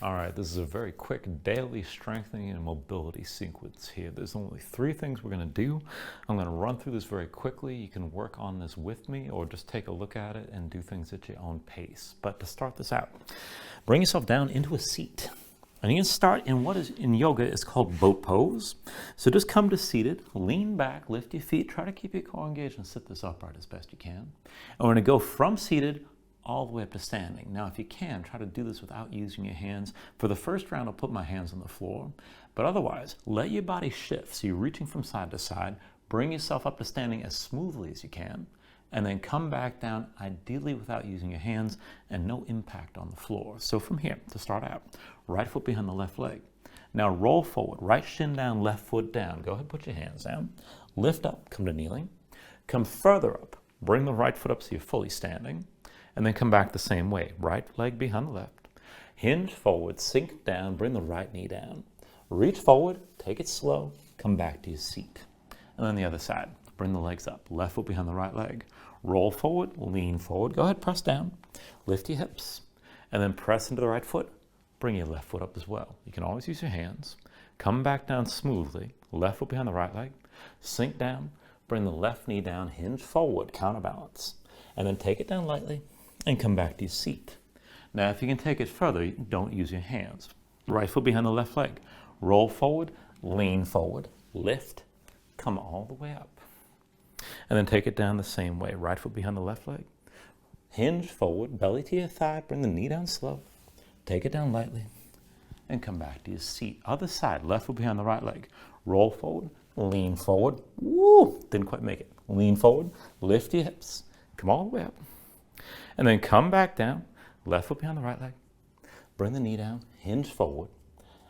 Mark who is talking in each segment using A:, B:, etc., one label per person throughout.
A: All right, this is a very quick daily strengthening and mobility sequence here. There's only 3 things we're going to do. I'm going to run through this very quickly. You can work on this with me or just take a look at it and do things at your own pace. But to start this out, bring yourself down into a seat. And you can start in what is in yoga is called boat pose. So just come to seated, lean back, lift your feet, try to keep your core engaged and sit this upright as best you can. And we're going to go from seated all the way up to standing. Now, if you can, try to do this without using your hands. For the first round, I'll put my hands on the floor. But otherwise, let your body shift. So you're reaching from side to side. Bring yourself up to standing as smoothly as you can. And then come back down, ideally without using your hands and no impact on the floor. So from here, to start out, right foot behind the left leg. Now roll forward, right shin down, left foot down. Go ahead, put your hands down. Lift up, come to kneeling. Come further up, bring the right foot up so you're fully standing. And then come back the same way. Right leg behind the left. Hinge forward, sink down, bring the right knee down. Reach forward, take it slow, come back to your seat. And then the other side. Bring the legs up. Left foot behind the right leg. Roll forward, lean forward. Go ahead, press down. Lift your hips. And then press into the right foot. Bring your left foot up as well. You can always use your hands. Come back down smoothly. Left foot behind the right leg. Sink down. Bring the left knee down. Hinge forward, counterbalance. And then take it down lightly and come back to your seat. Now, if you can take it further, don't use your hands. Right foot behind the left leg. Roll forward, lean forward, lift, come all the way up. And then take it down the same way. Right foot behind the left leg. Hinge forward, belly to your thigh, bring the knee down slow. Take it down lightly and come back to your seat. Other side, left foot behind the right leg. Roll forward, lean forward. Woo! Didn't quite make it. Lean forward, lift your hips, come all the way up. And then come back down, left foot behind the right leg. Bring the knee down, hinge forward,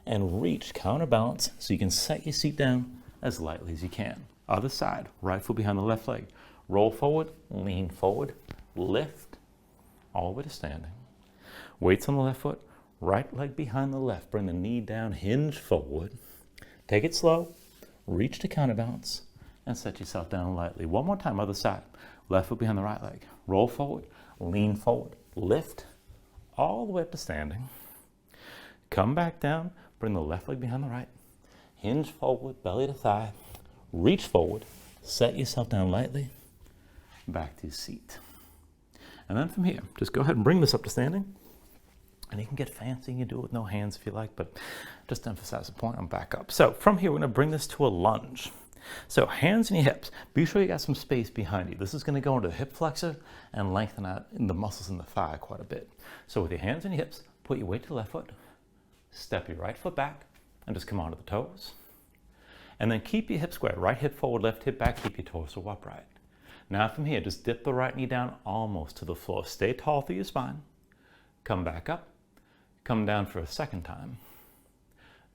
A: and reach counterbalance so you can set your seat down as lightly as you can. Other side, right foot behind the left leg. Roll forward, lean forward, lift, all the way to standing. Weights on the left foot, right leg behind the left. Bring the knee down, hinge forward. Take it slow, reach to counterbalance, and set yourself down lightly. One more time, other side. Left foot behind the right leg. Roll forward, lean forward, lift, all the way up to standing. Come back down, bring the left leg behind the right. Hinge forward, belly to thigh. Reach forward, set yourself down lightly, back to your seat. And then from here, just go ahead and bring this up to standing. And you can get fancy, you can do it with no hands if you like, but just to emphasize the point, I'm back up. So from here, we're gonna bring this to a lunge. So hands in your hips, be sure you got some space behind you. This is gonna go into the hip flexor and lengthen out in the muscles in the thigh quite a bit. So with your hands in your hips, put your weight to the left foot, step your right foot back, and just come onto the toes. And then keep your hips square, right hip forward, left hip back, keep your torso upright. Now from here, just dip the right knee down almost to the floor. Stay tall through your spine. Come back up, come down for a second time.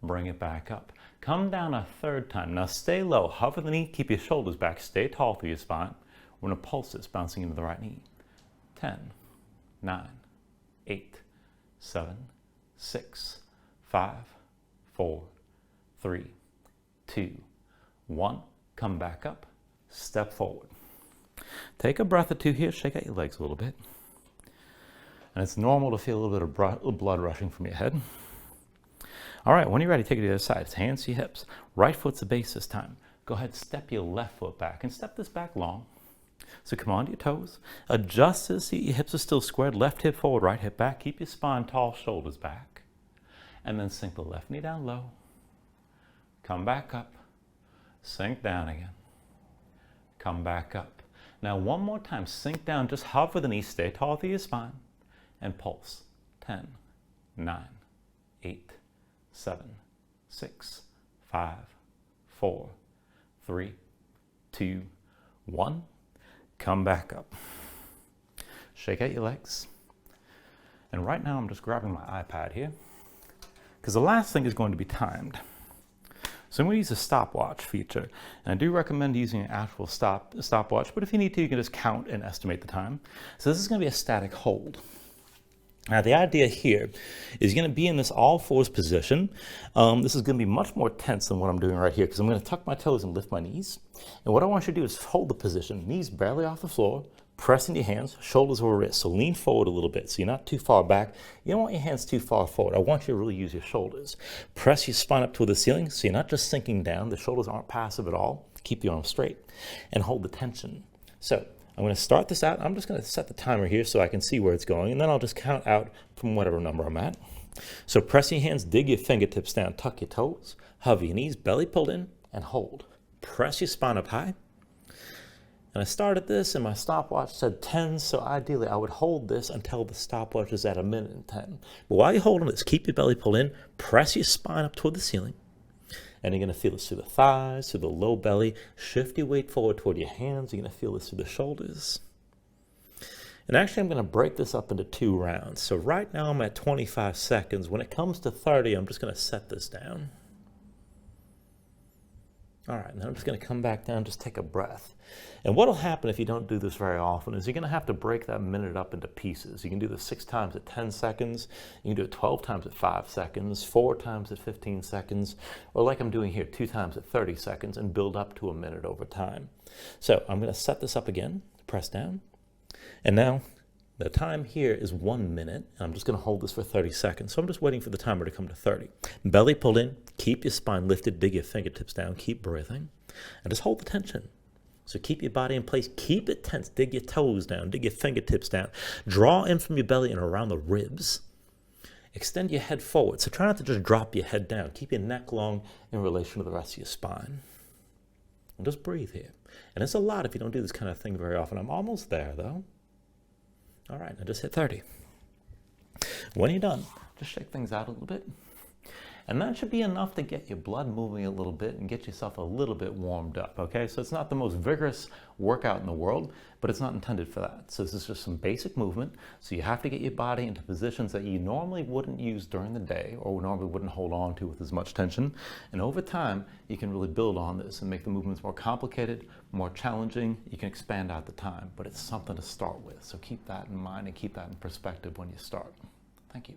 A: Bring it back up. Come down a third time. Now stay low, hover the knee, keep your shoulders back, stay tall through your spine. We're gonna pulse this, bouncing into the right knee. 10, 9, 8, 7, 6, 5, 4, 3, 2, 1. Come back up, step forward. Take a breath or two here, shake out your legs a little bit. And it's normal to feel a little bit of blood rushing from your head. All right, when you're ready, take it to the other side. It's hands to your hips. Right foot's the base this time. Go ahead, step your left foot back and step this back long. So come onto your toes. Adjust to see your hips are still squared. Left hip forward, right hip back. Keep your spine tall, shoulders back. And then sink the left knee down low. Come back up. Sink down again. Come back up. Now one more time, sink down. Just hover the knee, stay tall through your spine. And pulse. 10, 9, 8, 7, 6, 5, 4, 3, 2, 1. Come back up. Shake out your legs. And right now I'm just grabbing my iPad here because the last thing is going to be timed. So I'm going to use a stopwatch feature. And I do recommend using an actual stopwatch, but if you need to, you can just count and estimate the time. So this is going to be a static hold. Now the idea here is you're going to be in this all fours position. This is going to be much more tense than what I'm doing right here because I'm going to tuck my toes and lift my knees. And what I want you to do is hold the position, knees barely off the floor,
B: Pressing your hands, shoulders over wrists. So lean forward a little bit so you're not too far back. You don't want your hands too far forward. I want you to really use your shoulders. Press your spine up toward the ceiling so you're not just sinking down. The shoulders aren't passive at all. Keep the arms straight and hold the tension. So I'm going to start this out. I'm just going to set the timer here so I can see where it's going, and then I'll just count out from whatever number I'm at. So press your hands, dig your fingertips down, tuck your toes, hover your knees, belly pulled in, and hold. Press your spine up high. And I started this and my stopwatch said 10, so ideally I would hold this until the stopwatch is at 1:10. But while you're holding this, keep your belly pulled in, press your spine up toward the ceiling, and you're going to feel this through the thighs, through the low belly. Shift your weight forward toward your hands. You're going to feel this through the shoulders. And actually I'm going to break this up into 2 rounds. So right now I'm at 25 seconds. When it comes to 30, I'm just going to set this down. All right, now I'm just going to come back down, just take a breath. And what will happen if you don't do this very often is you're going to have to break that minute up into pieces. You can do this 6 times at 10 seconds. You can do it 12 times at 5 seconds, 4 times at 15 seconds, or like I'm doing here, 2 times at 30 seconds, and build up to a minute over time. So I'm going to set this up again, press down. And now the time here is 1 minute, and I'm just going to hold this for 30 seconds. So I'm just waiting for the timer to come to 30. Belly pulled in, keep your spine lifted, dig your fingertips down, keep breathing, and just hold the tension. So keep your body in place, keep it tense, dig your toes down, dig your fingertips down, draw in from your belly and around the ribs. Extend your head forward, so try not to just drop your head down. Keep your neck long in relation to the rest of your spine. And just breathe here. And it's a lot if you don't do this kind of thing very often. I'm almost there, though. All right, now just hit 30. When you're done, just shake things out a little bit. And that should be enough to get your blood moving a little bit and get yourself a little bit warmed up, okay? So it's not the most vigorous workout in the world, but it's not intended for that. So this is just some basic movement. So you have to get your body into positions that you normally wouldn't use during the day or normally wouldn't hold on to with as much tension. And over time, you can really build on this and make the movements more complicated, more challenging. You can expand out the time, but it's something to start with. So keep that in mind and keep that in perspective when you start. Thank you.